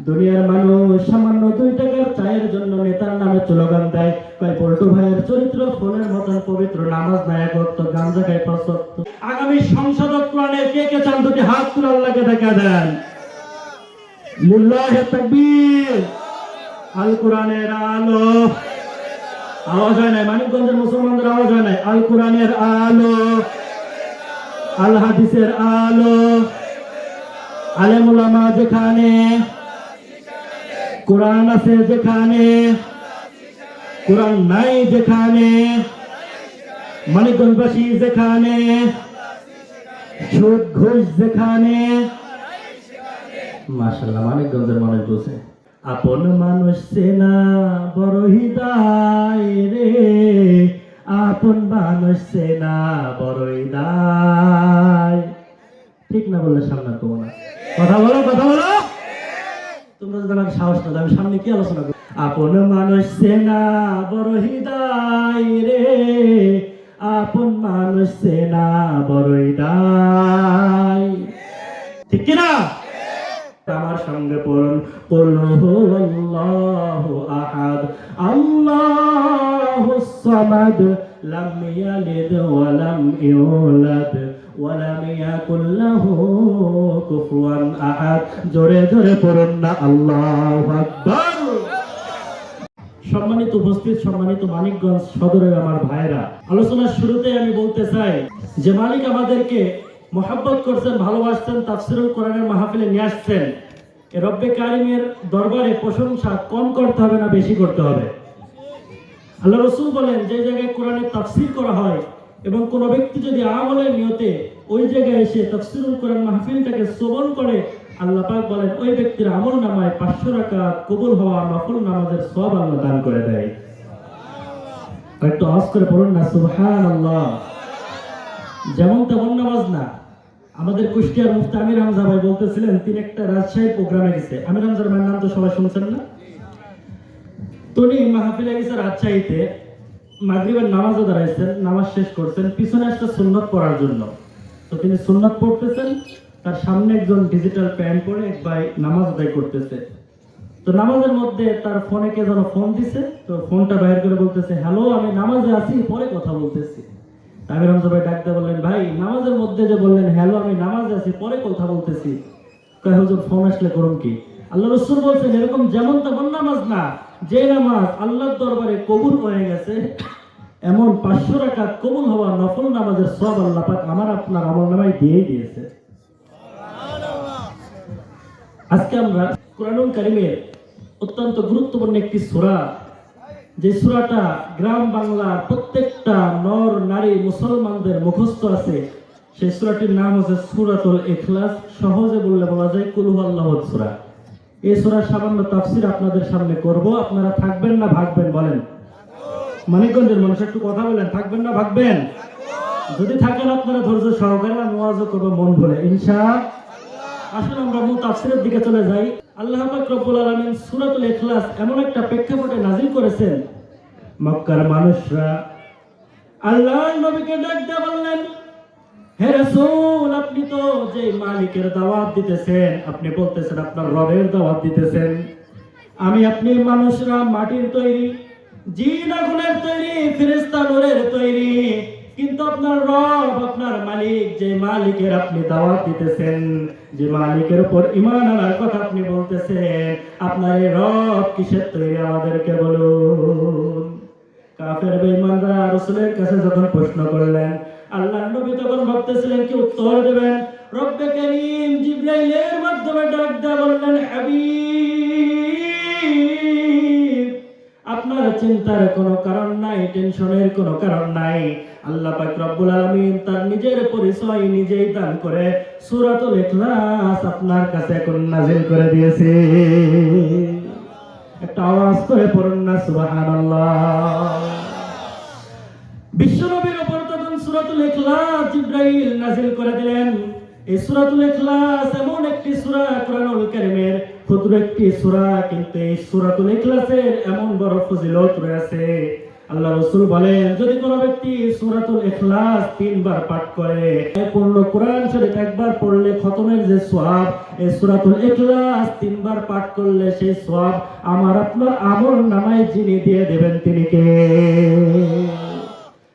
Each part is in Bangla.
দুনিয়ার মানুষ সামান্য 2 টাকার চায়ের জন্য নেতার নামে স্লোগান দেয়, কয় পল্টু ভাইয়ের চরিত্র ফলের মতন পবিত্র, নামাজ নাই এক ওয়াক্ত, গাঞ্জা খায় 5 ওয়াক্ত। আগামী সংসদ কোরআনে কে কে চান দুটি হাত তুলে আল্লাহকে দেখা দেন। লিল্লাহি তাকবীর। আল কোরআনের আলো। আওয়াজ হয় নাই, মানিকগঞ্জের মুসলমানদের আওয়াজ হয় নাই। আল কোরআনের আলো, আল হাদিসের আলো, আলেম উলামা যেখানে, কোরআন আছে যেখানে, কোরআন নাই যেখানে, মানিকগঞ্জবাসী যেখানে, সুদ ঘুষ যেখানে। মাশাআল্লাহ, মানিকগঞ্জের মানুষ বলছে আপন মানুষ চেনা বড় হৃদয় রে, আপন মানুষ চেনা বড় হৃদয়। ঠিক না বললে সামনে তো না, কথা বলো কথা বলো। তোমরা যদি আমাকে সাহস না দাও, আমি সামনে কি আলোচনা করব? আপন মানুষ চেনা বড় হৃদয় রে, আপন মানুষ চেনা বড় হৃদয়। ঠিক কিনা? আমার সঙ্গে পড়ুন, কুল হুয়াল্লাহু আহাদ আল্লাহুস সামাদ লাম ইয়ালিদ ওয়া লাম ইউলাদ ওয়া লাম ইয়াকুল লাহু কুফুয়ান আহাদ। জোরে জোরে পড়ুন না আল্লাহু আকবার। সম্মানিত উপস্থিত, সম্মানিত মানিকগঞ্জ সদরের আমার ভাইরা, আলোচনার শুরুতে আমি বলতে চাই যে মালিক আমাদেরকে মহব্বত করছেন, ভালোবাসছেন, তাফসীরুল কোরআনের মাহফিলে নিয়ে আসছেন। রব্বে কারিমের দরবারে প্রশংসা কম করতে হবে না বেশি করতে হবে। আল্লাহ রাসূল বলেন, যে জায়গায় কোরআনের তাফসীর করা হয় এবং কোন ব্যক্তি যদি আমলের নিয়তে ওই জায়গায় এসে তাফসীরুল কোরআন মাহফিলটাকে শ্রবণ করে, আল্লাহ পাক বলেন ওই ব্যক্তির আমল নামায় 500 রাকাত কবুল হওয়া নফল নামাজের সওয়াব আল্লাহ দান করে দেয়। একটু আওয়াজ করে পড়ুন না সুবহানাল্লাহ। যেমন তেমন নামাজ না। আমাদের কুষ্টিয়ার মুফতি আমির হামজা ভাই বলতেছিলেন, তিনি একটা রাজশাহী প্রোগ্রামে গেছে। আমির হামজার ভাইয়ের নাম তো সবাই শুনছেন না? তিনি মাহফিলে গেছে রাজশাহীতে, মাগরিবের নামাজও দাঁড়াইছেন, নামাজ শেষ করছেন, পিছনে একটা সুন্নত পড়ার জন্য। তো তিনি সুন্নত পড়তেছেন, তার সামনে একজন ডিজিটাল প্যান্ট পরে এক ভাই নামাজ আদায় করতেছে। তো নামাজের মধ্যে তার ফোনে কে যেন ফোন দিছে, তো ফোনটা বাইর করে বলতেছে, হ্যালো আমি নামাজে আছি, পরে কথা বলতেছি। আমির হামজা ভাই ডাকতে বললেন, ভাই নামাজের মধ্যে যে বললেন হ্যালো আমি নামাজে আছি, পরে কথা বলতেছি, কয় হুজুর ফোন আসলে করুন কি? আল্লাহ রাসূল বলছেন এরকম যেমন তেমন নামাজ না, যে নামাজ আল্লাহর দরবারে কবুল হয়ে গেছে এমন 500 রাকাত কবুল হওয়া নফল নামাজের সওয়াব আল্লাহ পাক আমার আপনার আমলনামায় দিয়ে দিয়েছে। আজকে আমরা কোরআনুল কারীমের অত্যন্ত গুরুত্বপূর্ণ একটি সূরা, যে সূরাটা গ্রাম বাংলার প্রত্যেকটা নর নারী মুসলমানদের মুখস্থ আছে, সেই সূরাটির নাম হচ্ছে সূরাতুল ইখলাস। সহজে বললে বলা যায় কুল হুয়াল্লাহুর সূরা। এই সূরার সামান্য তাফসীর আপনাদের সামনে করব। আপনারা থাকবেন না ভাগবেন? বলেন। মানিকগঞ্জের মানুষ একটু কথা বলেন, থাকবেন না ভাগবেন? যদি থাকেন আপনারা ধৈর্য সহকারে আমি ওয়াজও করব মন ভরে ইনশাআল্লাহ। আসলে আমরা মূল তাফসীরের দিকে চলে যাই। আল্লাহ পাক রব্বুল আলামিন সূরাতুল ইখলাস এমন একটা প্রেক্ষাপটে নাযিল করেছেন, মক্কার মানুষরা আল্লাহর নবীকে ডাক দিয়ে বললেন, হে রাসূল আপনি তো যে মালিকের দাওয়াত দিতেছেন, আপনি বলতেছেন আপনার রবের দাওয়াত দিতেছেন, আমি আপনি মানুষরা মাটির তৈরি, জিন আগুনের তৈরি, ফেরেশতা নূরের তৈরি, কিন্তু আপনার রব আপনার মালিক, যে মালিকের আপনি দাওয়াত দিতেছেন, যে মালিকের উপর ঈমান আনার কথা আপনি বলতেছেন, আপনার এই রব কিসের তৈরি আমাদেরকে বলুন। কাফের বেঈমানরা রাসূলের কাছে যখন প্রশ্ন করলেন, আল্লাহর নবী তখন ভাবতেছিলেন কি উত্তর দেবেন। রব্বে কারীম জিবরাইলের মাধ্যমে ডাক দিয়ে বললেন, হাবিব আপনার চিন্তার কোনো কারণ নাই, টেনশনের কোনো কারণ নাই। আল্লাহ পাক রব্বুল আলামিন তার নিজের পরিচয় নিজেই দান করে সূরাতুল ইখলাস আপনার কাছে এখন নাযিল করে দিয়েছে। একটা আওয়াজ করে পড়ুন না সুবহানাল্লাহ। বিশ্বনবীর উপর তখন সূরাতুল ইখলাস জিবরাইল নাযিল করে দিলেন। এই সূরাতুল ইখলাস এমন একটি সূরা কোরআনুল কারীমের, ক্ষুদ্র একটি সূরা, কিন্তু এই সূরাতুল ইখলাসের এমন বড় ফজিলত রয়েছে। আল্লাহ রাসূল বলেন যদি কোনো ব্যক্তি সূরাতুল ইখলাস 3 বার পাঠ করে, পূর্ণ কোরআন শরীফ একবার পড়লে খতমের যে সওয়াব, এই সূরাতুল ইখলাস 3 বার পাঠ করলে সেই সওয়াব আমার আপনার আমল নামায় যিনি দিয়ে দেবেন তিনি কে?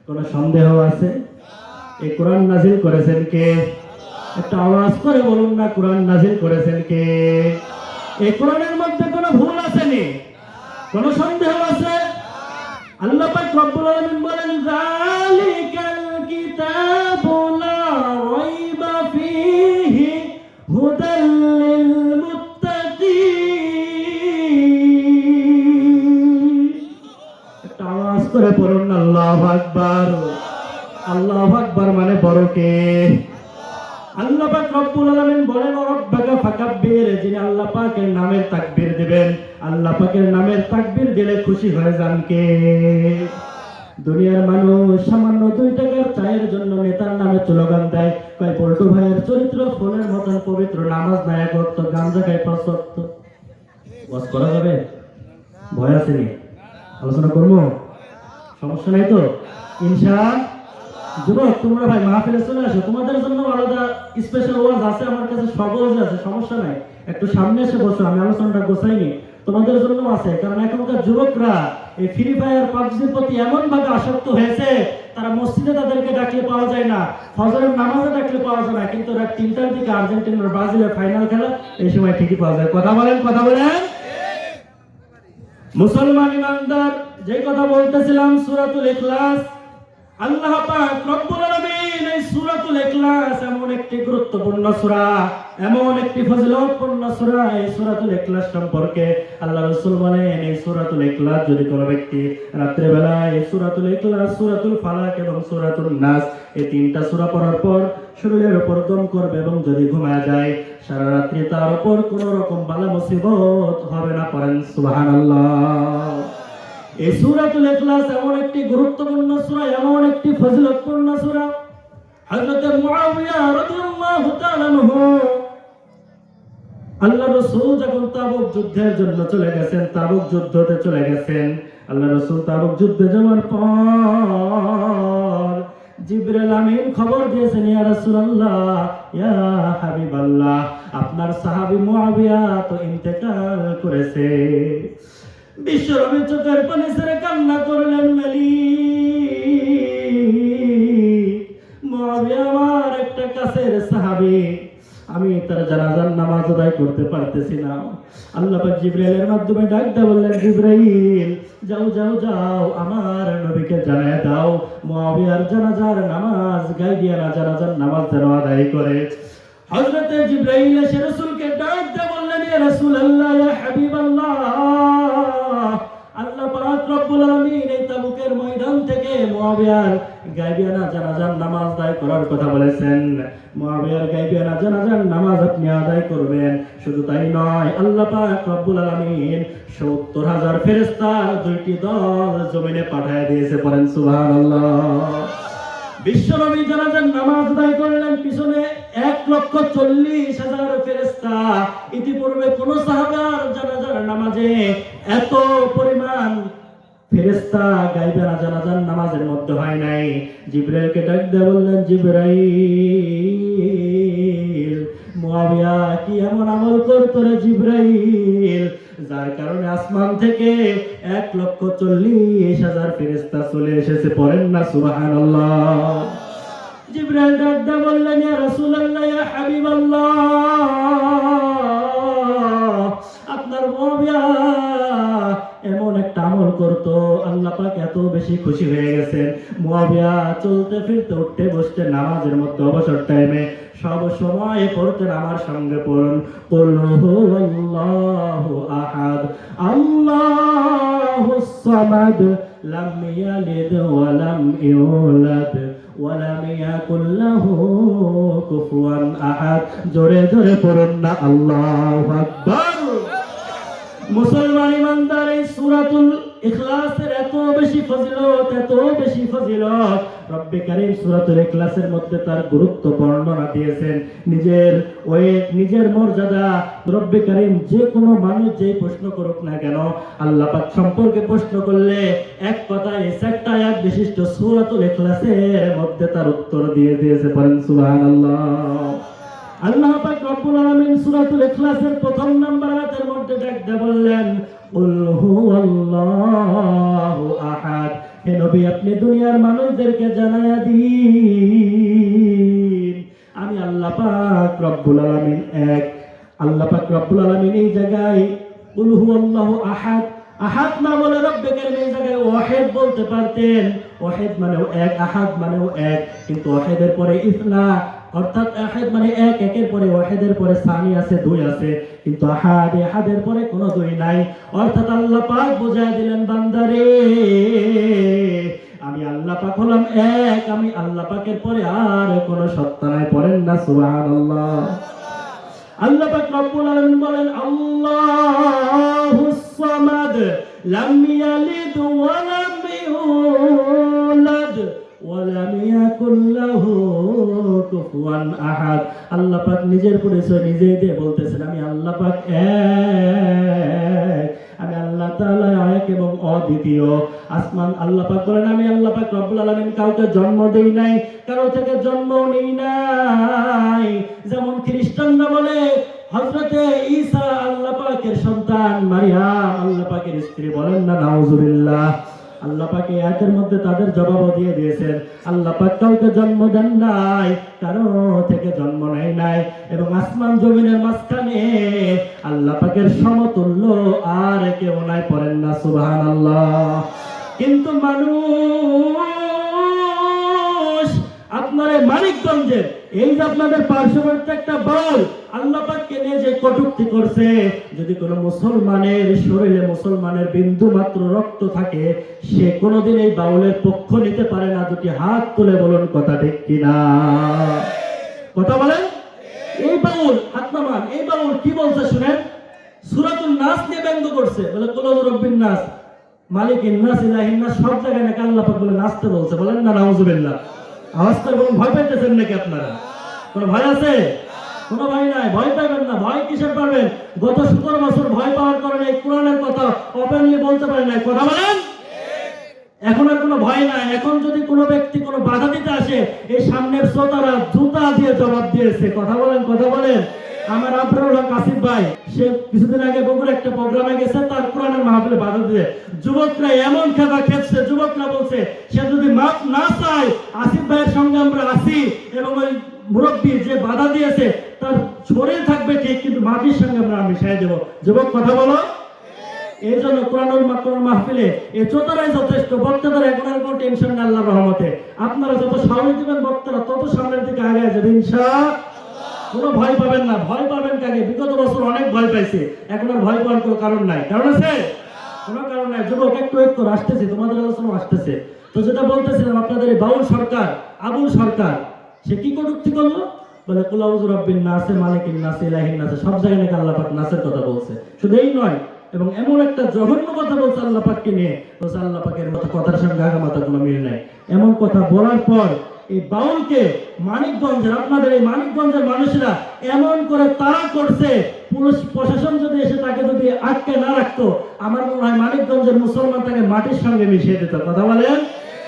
কোনো সন্দেহ আছে? এই কোরআন নাযিল করেছেন কে? একটা আওয়াজ করে বলুন না, কোরআন নাযিল করেছেন কে? এই কোরআনের মধ্যে কোনো ভুল আছে নি? কোনো সন্দেহ আছে? আল্লাহ পাক রব্বুল আলামিন বলেন যালিকাল কিতাবু লা রাইবা ফীহি হুদাল লিল মুত্তাকিন। একটা আওয়াজ করে পড়ুন না আল্লাহু আকবার। আল্লাহু আকবার মানে বড় কে? আল্লাহ পাক রব্বুল আলামিন বলেন রব্বাকা ফাকাব্বির, যিনি আল্লাহ পাকের নামের তাকবীর দিবেন, আল্লাহ পাকের নামের তাকবীর দিলে খুশি হয়ে যান কে? দুনিয়ার মানুষ সামান্য 2 টাকার চায়ের জন্য নেতার নামে স্লোগান দেয়, কয় পল্টু ভাইয়ের চরিত্র ফুলের মতন পবিত্র, নামাজ না এক ওয়াক্ত, গাঁজা খায় 5 ওয়াক্ত। ওয়াজ করা যাবে? ভয় আছে নি? আলোচনা করবো? সমস্যা নাই তো ইনশাআল্লাহ? যুবক তোমরা ভাই মাহফিলে চলে আসো, তোমাদের জন্য আলাদা স্পেশাল ওয়াজ আছে আমার কাছে, সহজ আছে, সমস্যা নাই, একটু সামনে এসে বসো, আমি আলোচনাটা গোছাইনি, তোমাদের জন্য আছে। কারণ এখনকার যুবকরা এই ফ্রি ফায়ার পাবজির প্রতি এমন ভাবে আসক্ত হয়েছে, তারা মসজিদে তাদেরকে ডাকলে পাওয়া যায় না, ফজরের নামাজে ডাকলে পাওয়া যায় না, কিন্তু রাত 3টার দিকে আর্জেন্টিনার ব্রাজিলের ফাইনাল খেলা এই সময় ঠিকই পাওয়া যায়। কথা বলেন, কথা বলেন। মুসলমান ইমানদার, যে কথা বলতেছিলাম সূরাতুল ইখলাস, আল্লাহ পাক রব্বুল আলামিন এই সূরাতুল ইখলাস এমন একটি গুরুত্বপূর্ণ সূরা, এমন একটি ফজিলতপূর্ণ সূরা, এই সূরাতুল ইখলাস সম্পর্কে আল্লাহ রাসূল বলেন এই সূরাতুল ইখলাস যদি কোনো ব্যক্তি রাতের বেলা এই সূরাতুল ইখলাস, সূরাতুল ফালাক এবং সূরাতুল নাস এই 3টা সূরা পড়ার পর শরীরের উপর দম করবে এবং যদি ঘুমায় যায় সারা রাত্রি তার উপর কোনো রকম বালা মুসিবত হবে না। পড়েন সুবহানাল্লাহ। এই সূরাতুল ইখলাস এমন একটি গুরুত্বপূর্ণ সূরা, এমন একটি ফজিলতপূর্ণ সূরা। হযরত মুআবিয়া রাদিয়াল্লাহু তাআলা আনহু, আল্লাহর রাসূল যখন তাবুক যুদ্ধের জন্য চলে গেছেন, তাবুক যুদ্ধতে চলে গেছেন, আল্লাহর রাসূল তাবুক যুদ্ধে যাওয়ার পর জিবরাইল আমিন খবর দিয়েছেন, ইয়া রাসূলুল্লাহ, ইয়া হাবিবাল্লাহ, আপনার সাহাবী মুআবিয়া তো ইন্তেকাল করেছে। বিশ্বনবী চোখের পানি ছেড়ে কান্না করলেন, মালিক, মুআবিয়া আমার একটা কাছের সাহাবী, আমি তার জানাজার নামাজ আদায় করতে পারতেছি না। আল্লাহ পাক জিবরাইলের মাধ্যমে ডাক দিয়ে বললেন, জিবরাইল যাও যাও যাও, আমার নবীকে জানায় দাও মুআবিয়ার জানাজার নামাজ, গায়বিয়ানা জানাজার নামাজ যেন আদায় করে। হযরত জিবরাইল এসে রাসূলকে ডাক দিয়ে বললেন, ইয়া রাসূলুল্লাহ, ইয়া হাবিবাল্লাহ, আল্লাহ পাক রব্বুল আলামিন এই তাবুকের ময়দান থেকে মুআবিয়ার গায়বিয়ানা জানাজার নামাজ আদায় করার কথা বলেছেন। মুআবিয়ার গায়বিয়ানা জানাজার নামাজ আপনি আদায় করবেন। শুধু তাই নয়, আল্লাহ পাক রব্বুল আলামিন ৭০,০০০ ফেরেশতার 2টি দল জমিনে পাঠিয়ে দিয়েছে। পড়েন সুবহানাল্লাহ। বিশ্বনবী জানাজার নামাজ আদায় করলেন, পিছনে ১,৪০,০০০ ফেরেশতা। ইতিপূর্বে কোন সাহাবার জানাজার নামাজে এত পরিমাণ ফেরেশতা গায়বিয়ানা জানাজার নামাজের মধ্যে হয় নাই। জিবরাইলকে ডাক দিয়ে বললেন, জিবরাইল, মুআবিয়া কি এমন আমল করতো রে জিবরাইল, যার কারণে আসমান থেকে ১,৪০,০০০ ফেরেশতা চলে এসেছে। পড়েন না সুবহানাল্লাহ। জিবরাইল ডাক দিয়ে বললেন, ইয়া রাসূলুল্লাহ, ইয়া হাবিবাল্লাহ, আপনার মুআবিয়া এমন একটা আমল করতো, আল্লাহ পাক এত বেশি খুশি হয়ে গেছেন। মুআবিয়া চলতে ফিরতে উঠতে বসতে নামাজের মধ্যে অবসর টাইমে সব সময় পড়তেন, আমার সঙ্গে পড়ুন, কুল হুয়াল্লাহু আহাদ, আল্লাহুস সামাদ, লাম ইয়ালিদ ওয়া লাম ইউলাদ ওয়া লাম ইয়াকুল লাহু কুফুয়ান আহাদ। জোরে জোরে পড়ুন না আল্লাহু আকবার। মুসলমান ইমানদার, এই সূরাতুল ইখলাসের এত বেশি ফজিলত, এত বেশি ফজিলত, রব্বে কারীম সূরাতুল ইখলাসের মধ্যে তার গুরুত্ব বর্ণনা দিয়েছেন। নিজের মর্যাদা রব্বে কারীম যে কোনো মানুষ যেই প্রশ্ন করুক না কেন, আল্লাহ পাক সম্পর্কে প্রশ্ন করলে এক কথায় একটা আয়াত বিশিষ্ট সূরাতুল ইখলাসের মধ্যে তার উত্তর দিয়ে দিয়েছে। বলেন সুবহানাল্লাহ। আল্লাহ পাক রব্বুল আলামিন সূরাতুল ইখলাসের প্রথম নাম্বার আয়াতের মধ্যে ডাকতে বললেন, কুল হুয়াল্লাহু আহাদ। হে নবী, আপনি দুনিয়ার মানুষদেরকে জানায়া দিন আমি আল্লাহ পাক রব্বুল আলামিন এক। আল্লাহ পাক রব্বুল আলামিন এই জায়গায় কুল হুয়াল্লাহু আহাদ, আহাদ না বলে রব্বে কারীম এই জায়গায় ওয়াহিদ বলতে পারতেন। ওয়াহিদ মানেও এক, আহাদ মানেও এক, কিন্তু ওয়াহিদের পরে ইসনা, অর্থাৎ আহাদ মানে এক, একের পরে ওয়াহিদের পরে সানি আছে, দুই আছে, কিন্তু আহাদের পরে কোনো দুই নাই। অর্থাৎ আল্লাহ পাক বুঝায় দিলেন, বান্দারে আমি আল্লাহ পাক হলাম এক, আমি আল্লাহ পাকের পরে আর কোনো সত্তা নাই। পড়েন না সুবহানাল্লাহ। আল্লাহ পাক রব্বুল আলামিন বলেন, আল্লাহুস সামাদ লাম ইয়ালিদ ওয়া লাম ইউলাদ ওয়া লাম ইয়াকুল লাহু কুফুয়ান আহাদ। আল্লাহ পাক নিজের পরিচয় নিজেই দিয়ে বলতেছেন, আমি আল্লাহ পাক এক, আমি আল্লাহ তাআলা এক এবং অদ্বিতীয়। আসমান আল্লাহ পাক বলেন, আমি আল্লাহ পাক রব্বুল আলামিন কাউকে জন্ম দেই নাই, কারো থেকে জন্ম নেই নাই। যেমন খ্রিস্টানরা বলে হযরতে ঈসা আল্লাহ পাকের সন্তান, মারিয়াম আল্লাহ পাকের স্ত্রী। বলেন না নাউজুবিল্লাহ। আল্লাহ পাক এই আয়াতের মধ্যে তাদের জবাব দিয়ে দিয়েছেন, আল্লাহ পাক কাউকে জন্ম দেন নাই, কারো থেকে জন্ম নেয় নাই, এবং আসমান জমিনের মাঝখানে আল্লাহ পাকের সমতুল্য আর কেউ নাই। পড়েন না সুবহানাল্লাহ। কিন্তু মানুষ আপনার মানিকগঞ্জের এই যে আপনাদের পার্শ্ববর্তী একটা বাউল আল্লাহ পাককে নিয়ে যে কটূক্তি করছে, যদি কোনো মুসলমানের শরীরে মুসলমানের বিন্দু মাত্র রক্ত থাকে, সে কোনোদিন এই বাউলের পক্ষ নিতে পারে না। দুটি হাত তুলে বলুন, কথা ঠিক কিনা? কথা বলেন। এই বাউল হাত নামান, এই বাউল কি বলছে শুনেন। সূরাতুন নাস নিয়ে ব্যঙ্গ করছে, বলে কুল রব্বিন নাস মালিকিন নাস ইলাহিন নাস, সব জায়গায় নাকি আল্লাহ পাক বলে নাচতে বলছে। বলেন না নাউজুবিল্লাহ। আওয়াজ করে বলুন, ভয় পাইতেছেন নাকি আপনারা? কোনো ভয় আছে? কোনো ভয় নাই, ভয় পাবেন না। ভয় কিসের পাবেন? গত 17 বছর ভয় পাওয়ার কারণে এই কোরআনের কথা ওপেনলি বলতে পারেন নাই। কথা বলেন। এখন আর কোনো ভয় নাই। এখন যদি কোনো ব্যক্তি কোনো বাধা দিতে আসে, এই সামনের শ্রোতারা জুতা দিয়ে জবাব দিয়েছে। কথা বলেন, কথা বলেন। আমার আব্দুল হক আসিফ ভাই, সে কিছুদিন আগে বগুড়া একটা প্রোগ্রামে গেছে, তার কোরআনের মাহফিলে বাধা দিয়ে যুবকরা এমন খেলা খেলছে, যুবকরা বলছে সে যদি মাপ না চায়, আসিফ ভাইয়ের সঙ্গে আমরা আসি, এবং ওই মুরব্বী যে বাধা দিয়েছে তার শরীর থাকবে ঠিক, কিন্তু মাটির সঙ্গে আমরা মিশাই দেবো। যুবক কথা বলো। এই জন্য কোরআনুল মাহফিলে এই চোতারাই যথেষ্ট, বক্তাদের এখন আর কোনো টেনশন নেই। আল্লাহর রহমতে আপনারা যত সামনে দিবেন বক্তারা তত সামনের দিকে আগে যাবে ইনশাআল্লাহ। কোনো ভয় পাবেন না। ভয় পাবেন কাকে? বিগত বছর অনেক ভয় পাইছে, এখন আর ভয় পাওয়ার কোনো কারণ নাই। কারণ আছে? কোনো কারণ নাই। যুবক একটু একটু আসতেছে, তোমাদের আলোচনা আসতেছে। তো যেটা বলতেছিলাম, আপনাদের এই বাউল সরকার, আবুল সরকার, সে কি কটূক্তি করলো? বলে কুল আউযু বিরাব্বিন নাস মালিকিন নাস ইলাহিন নাস, সব জায়গায় নাকি আল্লাহ পাক নাসের কথা বলছে। শুধু এই নয়, এবং এমন একটা জঘন্য কথা বলছে আল্লাহ পাককে নিয়ে, বলছে আল্লাহ পাকের মতো কথার সঙ্গে আগামাতা কোনো মিল নাই। এমন কথা বলার পর এই বাউলকে মানিকগঞ্জের, আপনাদের এই মানিকগঞ্জের মানুষরা এমন করে তাড়া করছে, পুলিশ প্রশাসন যদি এসে তাকে যদি আটকে না রাখতো, আমার মনে হয় মানিকগঞ্জের মুসলমান তাকে মাটির সঙ্গে মিশিয়ে দিত। কথা বলেন।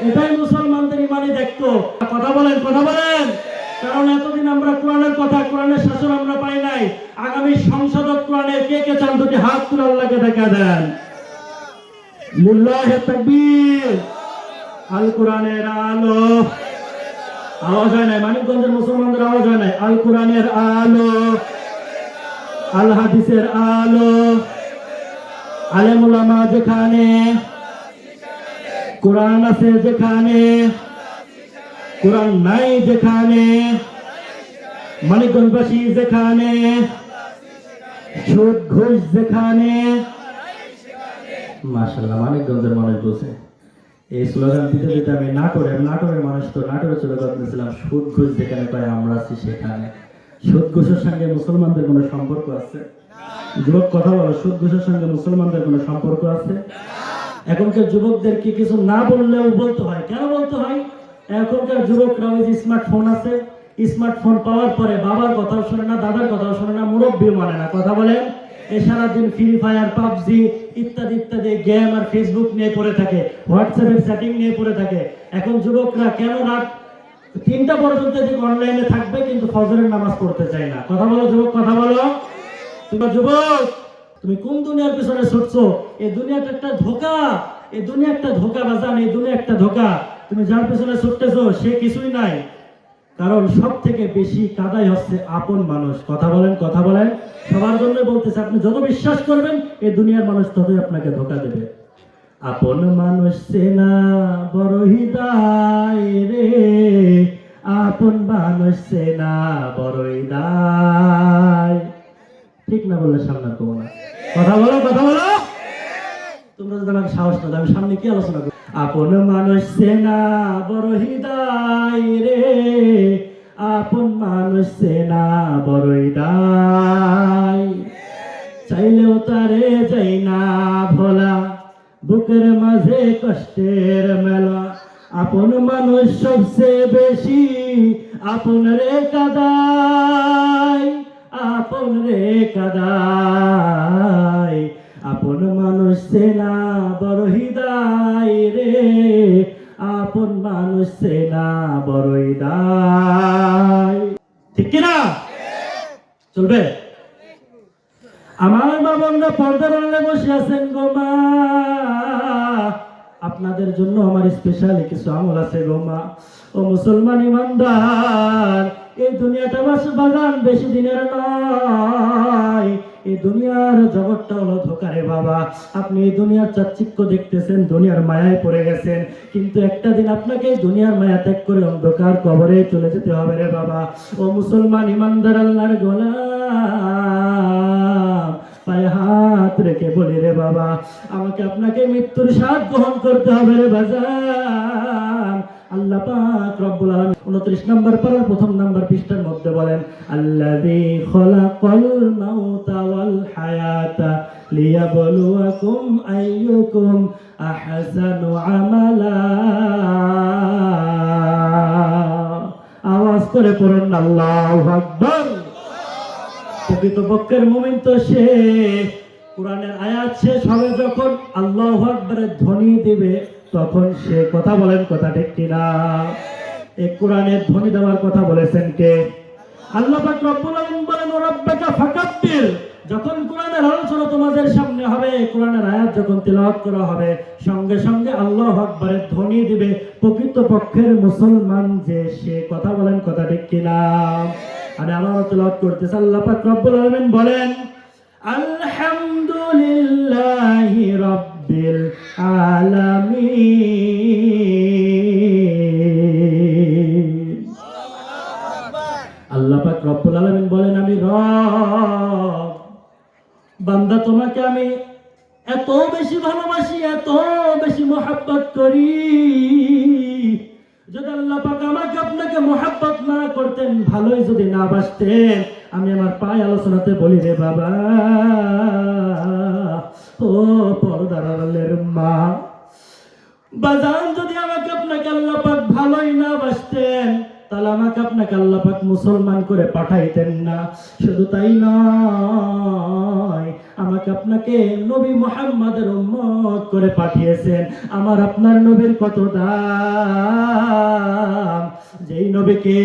এটাই মুসলমানদের ইমানি দেখতো। কথা বলেন, কথা বলেন। কারণ এতদিন আমরা কোরআনের কথা, কোরআনের শাসন আমরা পাই নাই। আগামী সংসদত কোরআনের কে কে চান? দুটি হাত তুলে আল্লাহকে দেখা দেন। লিল্লাহি তাকবীর। আল কোরআনের আলো। আওয়াজ হয় নাই? মানিকগঞ্জের মুসলমানদের আওয়াজ হয় নাই? আল কোরআনের আলো, আল হাদিসের আলো, আলেম উলামা যেখানে, কোরআন আছে যেখানে, কোরআন নাই যেখানে, মানিকগঞ্জবাসী যেখানে, সুদ ঘুষ যেখানে। মাশাআল্লাহ, মানিকগঞ্জের মানুষ বলছে। এই স্লোগান দিতে দিতে আমি নাটোরের মানুষ তো নাটোরে চলে গেছিলাম। সুদ ঘুষ যেখানে পাই আমরা আছি সেখানে। সুদ ঘুষের সঙ্গে মুসলমানদের কোনো সম্পর্ক আছে? যুবক কথা বলো, সুদ ঘুষের সঙ্গে মুসলমানদের কোনো সম্পর্ক আছে? এখনকার যুবকদেরকে কিছু না বললেও বলতে হয়। কেন বলতে হয়? এখনকার যুবকরা ওই যে স্মার্টফোন আছে, স্মার্টফোন পাওয়ার পরে বাবার কথাও শোনে না, দাদার কথাও শোনে না, মুরব্বী মানে না। কথা বলেন? এ সারাদিন ফ্রি ফায়ার, পাবজি ইত্যাদি ইত্যাদি গেম আর ফেসবুক নিয়ে পড়ে থাকে, হোয়াটসঅ্যাপের চ্যাটিং নিয়ে পড়ে থাকে। এখন যুবকরা কেন রাত 3টা পর্যন্ত অনলাইনে থাকবে কিন্তু ফজরের নামাজ পড়তে চায় না? কথা বলো যুবক, কথা বলো। তোমরা যুবক, তুমি কোন দুনিয়ার পিছনে ছুটছো? এই দুনিয়াটা একটা ধোঁকা, এই দুনিয়া একটা ধোঁকা বাজান, এই দুনিয়া একটা ধোঁকা। তুমি যার পিছনে ছুটতেছো সে কিছুই নাই। কারণ সব থেকে বেশি কাদাই হচ্ছে আপন মানুষ। কথা বলেন, কথা বলেন। সবার জন্য বলতেছে, আপনি যত বিশ্বাস করবেন এই দুনিয়ার মানুষ ততই আপনাকে ধোঁকা দেবে। আপন মানুষ চেনা বড় হৃদয় রে, আপন মানুষ চেনা বড় হৃদয়। ঠিক না বললে সামনে করবো না। কথা বলো, কথা বলো। তোমরা যদি আমাকে সাহস না দাও, আমি সামনে কি আলোচনা করবো? আপন মানুষ চেনা বড় হৃদয় রে, আপন মানুষ চেনা বড় হৃদয়। চাইলেও তারে যাই না ভোলা, বুকের মাঝে কষ্টের মেলা। আপন মানুষ সবচেয়ে বেশি আপন রে কাদায়, আপন রে কাদায়। আপন মানুষ চেনা বড় হৃদয় রে, আপন মানুষ চেনা বড় হৃদয়। ঠিক কিনা? চলবে? আমার মা বোনরা পর্দার আড়ালে বসে আছেন গো মা, আপনাদের জন্য আমার স্পেশাল কিছু আমল আছে গো মা। ও মুসলমান ইমানদার, এই দুনিয়াটা বাগান বেশি দিনের নয়। এই দুনিয়ার জগৎটা হলো ধোকারে বাবা। আপনি এই দুনিয়ার চাকচিক্য দেখতেছেন, দুনিয়ার মায়ায় পড়ে গেছেন, কিন্তু একটা দিন আপনাকে এই দুনিয়ার মায়া ত্যাগ করে অন্ধকার কবরে চলে যেতে হবে রে বাবা। ও মুসলমান ইমানদার, আল্লাহর গোলাম, পায়ে হাত রেখে বলি রে বাবা, আমাকে আপনাকে মৃত্যুর স্বাদ গ্রহণ করতে হবে রে বাজান। আল্লাহ পাক রব্বুল আলামিন 29 নম্বর পারার 1 নম্বর পৃষ্ঠার মধ্যে বলেন, আল্লাযী খলাকাল মাউতা ওয়াল হায়াতা লিয়াবলুয়াকুম আইয়ুকুম আহসানু আমালা। আওয়াজ করে পড়ুন আল্লাহু আকবার। প্রকৃতপক্ষের মুমিন তো সে, কোরআনের আয়াত শেষ হবে যখন আল্লাহু আকবারের ধ্বনি দিবে তখন সে। কথা বলেন, কথা ঠিক কিনা? এই কোরআনের ধ্বনি দেওয়ার কথা বলেছেন কে? আল্লাহ পাক রব্বুল আলামিন বলেন, রাব্বাকা ফাকাব্বির। যখন কোরআনের আলোচনা তোমাদের সামনে হবে, কোরআনের আয়াত যখন তেলাওয়াত করা হবে, সঙ্গে সঙ্গে আল্লাহু আকবারের ধ্বনি দিবে প্রকৃতপক্ষের মুসলমান যে সে। কথা বলেন, কথা ঠিক কিনা? আর আমার তেলাওয়াত করতেছে আল্লাহ পাক রব্বুল আলামিন বলেন, আলহামদুলিল্লাহি রাব্বিল আলামিন। আল্লাহ পাক রব্বুল আলামিন বলেন, আমি রব, বান্দা তোমাকে আমি এত বেশি ভালোবাসি, এত বেশি মোহাব্বত করি। যদি আল্লাহ পাক আমাকে আপনাকে মোহাব্বত না করতেন, ভালোই যদি না বাসতেন, আমি আমার পায়ে আলোচনাতে বলি রে বাবা, ও পর্দার আড়ালের মা বাজান, যদি আমাকে আপনাকে আল্লাহ পাক ভালোই না বাসতেন, তাহলে আমাকে আপনাকে আল্লাহ পাক মুসলমান করে পাঠাইতেন না। শুধু তাই নয়, আমাকে আপনাকে নবী মুহাম্মাদের উম্মত করে পাঠিয়েছেন। আমার আপনার নবীর কত দাম, যেই নবীকে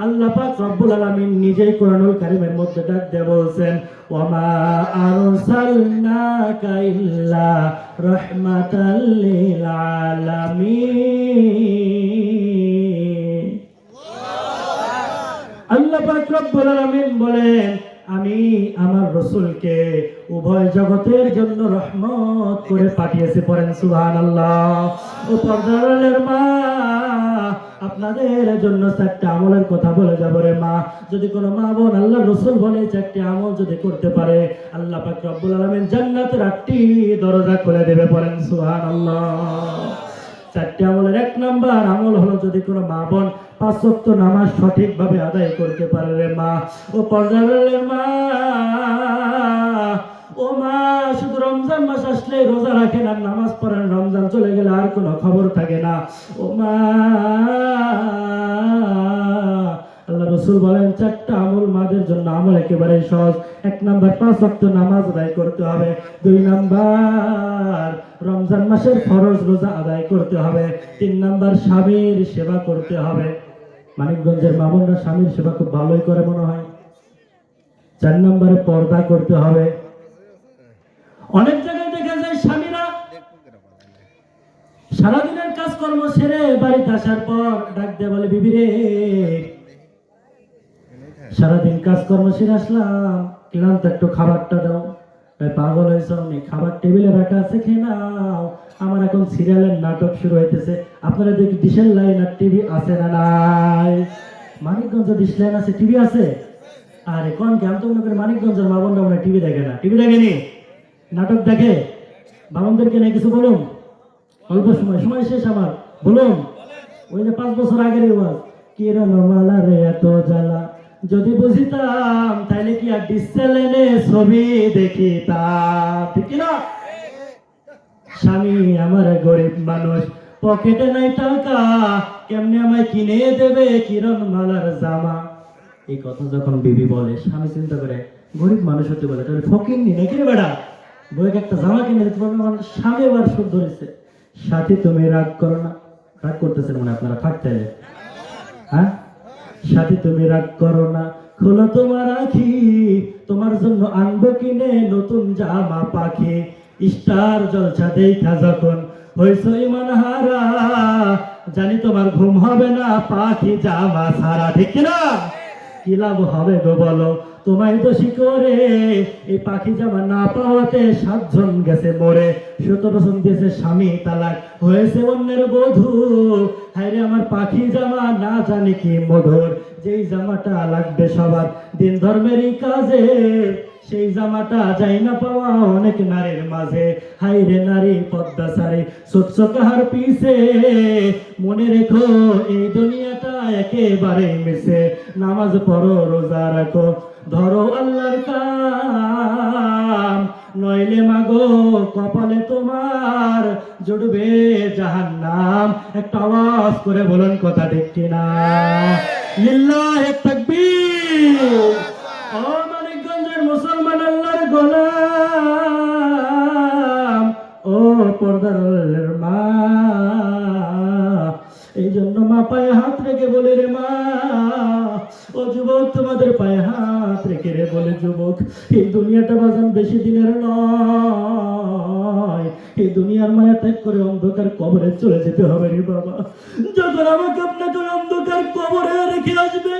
আল্লাহ পাক রব্বুল আলামিন নিজেই কোরআনুল কারীমের মধ্যে ডাক দিয়ে বলছেন, ওয়ামা আরসালনাকা ইল্লা রাহমাতাল লিল আলামিন। আল্লাহ পাক রব্বুল আলামিন বলেন, আমি আমার রাসূলকে উভয় জগতের জন্য রহমত করে পাঠিয়েছি। পড়েন সুবহানাল্লাহ। ও পর্দার মা, আপনাদের জন্য 4টা আমলের কথা বলে যাব রে মা। যদি কোনো মা বোন আল্লাহর রাসূল বলে 4টি আমল যদি করতে পারে, আল্লাহ পাক রব্বুল আলামিন জান্নাতের 8টি দরজা খুলে দেবে। পড়েন সুবহানাল্লাহ। 4টি আমলের 1 নম্বর আমল হলো, যদি কোনো মা বোন 5 ওয়াক্ত নামাজ সঠিকভাবে আদায় করতে পারে রে মা। ও পর্দার মা, ও মা শুধু রমজান মাস আসলে রোজা রাখেন আর নামাজ পড়েন, রমজান চলে গেলে আর কোনো খবর থাকে না। ও মা, আল্লাহ রাসূল বলেন 4টা আমল মাদের জন্য আমল একেবারে সহজ। 1 নাম্বার 5 ওয়াক্ত নামাজ আদায় করতে হবে। 2 নাম্বার রমজান মাসের ফরজ রোজা আদায় করতে হবে। 3 নাম্বার স্বামীর সেবা করতে হবে। মানিকগঞ্জের মামুনরা স্বামীর সেবা খুব ভালোই করে মনে হয়। 4 নম্বরে পর্দা করতে হবে। অনেক জায়গায় দেখা যায় স্বামীরা সারাদিনের কাজকর্ম সেরে বাড়িতে আসার পর ডাক দিয়ে বলে, বিবি রে সারাদিন কাজকর্ম সেরে আসলাম, ক্লান্ত, একটু খাবারটা দাও। পাগল হয়েছ, খাবার টেবিলে রাখা আছে, খেয়ে নাও। আমার এখন সিরিয়ালের নাটক শুরু হইতেছে। আপনারা দেখি ডিশের লাইন আর টিভি আছে না নাই? মানিকগঞ্জ ডিশ লাইন আছে, টিভি আছে। আরে কোন কি, আমি তো মনে করি মানিকগঞ্জের মা বোনরা মনে টিভি দেখে না। টিভি দেখেনি, নাটক দেখে। বাবনদেরকে নিয়ে কিছু বলুন, অল্প সময় শেষ আমার, বলুন। ওই যে 5 বছর আগের ওয়াজ, কিরণ মালা রে এত জ্বালা, যদি বুঝিতাম তাইলে কি আর ডিশ চ্যানেলে ছবি দেখিতাম, ঠিক না? স্বামী আমার গরিব মানুষ, পকেটে নাই টাকা, কেমনে আমায় কিনে দেবে কিরণ মালার জামা। এই কথা যখন বিবি বলে, স্বামী চিন্তা করে গরিব মানুষ হতে বলে, তাহলে ফকির নি নাকি রে বেড়া, বইকে একটা জামা কিনে দিতে পারবে। আমার স্বামী এবার সুদ ধরেছে। সাথী তুমি রাগ করো না, রাগ করতেছেন মনে আপনারা, থাকতে হ্যাঁ। সাথী তুমি রাগ করো না, খোলো তোমার আখি, তোমার জন্য আনবো কিনে নতুন জামা পাখি। স্টার জলসা দেখা যখন হইছো ইমান হারা, জানি তোমার ঘুম হবে না পাখি জামা সারা, ঠিক না? কি লাভ হবে গো বলো, তোমায় দোষী করে এই পাখি জামা না পাওয়াতে 7 জন গেছে মরে, 17 জন দিয়েছে স্বামী তালাক, হয়েছে অন্যের বধূ। হায়রে আমার পাখি জামা না জানি কি মধুর, যেই জামাটা লাগবে সবার দিন ধর্মেরই কাজে, সেই জামাটা যাই না পাওয়া অনেক নারীর মাঝে। হায়রে নারী পদ্মা সারে ছুটছ কাহার পিছে, মনে রেখো এই দুনিয়াটা একেবারে মিশে। নামাজ পড়ো, রোজা রাখো, ধরো আল্লাহর কাম, নইলে মাগো কপালে তোমার জুড়বে জাহান্নাম। একটা আওয়াজ করে বলুন কথা ঠিক কিনা? লিল্লাহি তাকবীর। ও মানিকগঞ্জের মুসলমান আল্লাহর গোলাম, ও পর্দার মা, এই জন্য মা পায়ে হাত রেখে বলে রে মা, ও যুবক তোমাদের পায়ে হাত রেখে রে বলে যুবক, এই দুনিয়াটা বাজান বেশি দিনের নয়। এই দুনিয়ার মায়া ত্যাগ করে অন্ধকার কবরে চলে যেতে হবে রে বাবা। যখন আমাকে আপনাকে অন্ধকার কবরে রেখে আসবে,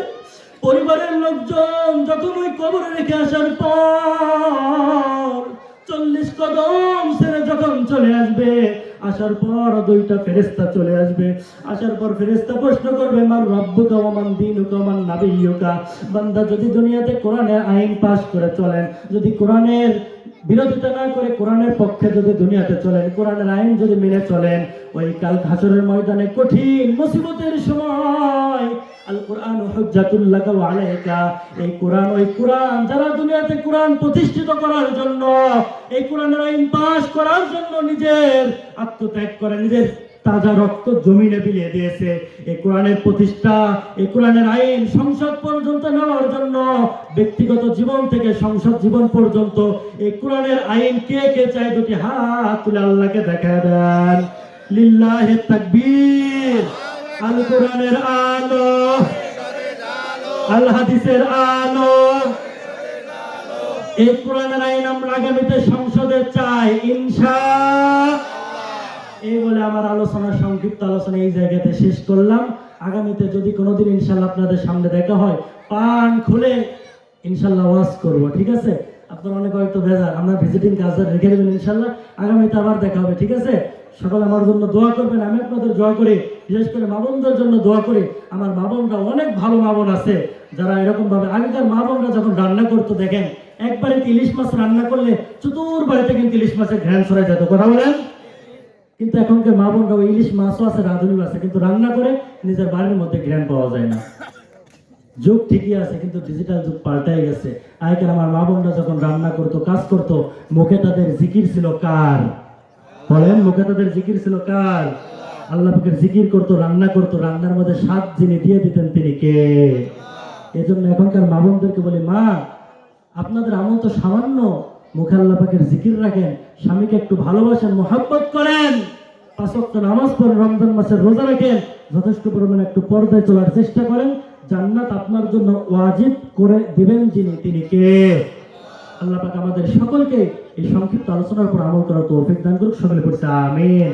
পরিবারের লোকজন যখন ওই কবরে রেখে আসার পর 40 কদম ছেড়ে যখন চলে আসবে, আসার পর 2টা ফেরেশতা চলে আসবে। আসার পর ফেরেশতা প্রশ্ন করবে, মান রব্বুকা ওয়া মান দীনুকা ওয়া মান নাবিয়্যুকা। বান্দা যদি দুনিয়াতে কোরআনের আইন পাশ করে চলেন, যদি কোরআনের বিরোধিতা না করে কোরআনের পক্ষে যদি দুনিয়াতে চলেন, কোরআনের আইন যদি মেনে চলেন, ওই কাল হাসরের ময়দানে কঠিন মুসিবতের সময় আল কোরআন হুজ্জাতুল লাকা ওয়া আলাইকা, এই কোরআন, ওই কোরআন যারা দুনিয়াতে কোরআন প্রতিষ্ঠিত করার জন্য, এই কোরআনের আইন পাশ করার জন্য নিজের আত্মত্যাগ করে, নিজের তাজা রক্ত জমিনে বিলিয়ে দিয়েছে, এই কোরআনের প্রতিষ্ঠা, এই কোরআনের আইন সংসদ পর্যন্ত নেওয়ার জন্য, ব্যক্তিগত জীবন থেকে সংসদ জীবন পর্যন্ত এই কোরআনের আইন কে কে চায়? 2টি হাত তুলে আল্লাহকে দেখা দেন। লিল্লাহি তাকবীর। আল কোরআনের আলো, আল হাদিসের আলো, এই কোরআনের আইন আমরা আগামীতে সংসদে চাই ইনশাআল্লাহ। এই বলে আমার আলোচনা, সংক্ষিপ্ত আলোচনা এই জায়গাতে শেষ করলাম। আগামীতে যদি কোনোদিন ইনশাআল্লাহ আপনাদের সামনে দেখা হয়, পান খুলে ইনশাআল্লাহ ওয়াজ করবো, ঠিক আছে? আপনারা অনেক হয়তো ভেজা, আমরা ভিজিটিং কার্ড রেখে দেবেন ইনশাআল্লাহ। আগামীতে আবার দেখা হবে, ঠিক আছে? সকলে আমার জন্য দোয়া করবেন, আমি আপনাদের দোয়া করি, বিশেষ করে মা বোনদের জন্য দোয়া করি। আমার মা বোনরা অনেক ভালো মা বোন আছে, যারা এরকম ভাবে, আগেকার মা বোনরা যখন রান্না করতো দেখেন, একবারে ইলিশ মাছ রান্না করলে চতুর বাড়িতে কিন্তু ইলিশ মাছের ঘ্রাণ ছড়াই যেত, কথা বলেন? কিন্তু এখনকার মা বোনরা ইলিশ মাছও আছে, রাঁধুনিও আছে, কিন্তু রান্না করে নিজের বাড়ির মধ্যে ঘ্রাণ পাওয়া যায় না। যুগ ঠিকই আছে কিন্তু ডিজিটাল যুগ পাল্টাই গেছে। আগেকার আমার মা বোনরা যখন রান্না করতো, কাজ করতো, মুখে তাদের জিকির ছিল কার? বলেন, মুখে তাদের জিকির ছিল কার? আল্লাহ পাকের জিকির করতো, রান্না করতো, রান্নার মধ্যে স্বাদ যিনি দিয়ে দিতেন তিনি কে? এজন্য এখনকার মা বোনদেরকে বলি, মা আপনাদের আমল তো সামান্য, মুখে আল্লাহ পাকের জিকির রাখেন, স্বামীকে একটু ভালোবাসেন, মহব্বত করেন, 5 ওয়াক্ত নামাজ পড়েন, রমজান মাসের রোজা রাখেন, যথেষ্ট পরিমাণে একটু পর্দায় চলার চেষ্টা করেন, জান্নাত আপনার জন্য ওয়াজিব করে দিবেন যিনি তিনি কে? আল্লাহ পাক আমাদের সকলকে এই সংক্ষিপ্ত আলোচনার উপর আমল করার তৌফিক দান করুক। সকলে পড়ছে আমিন।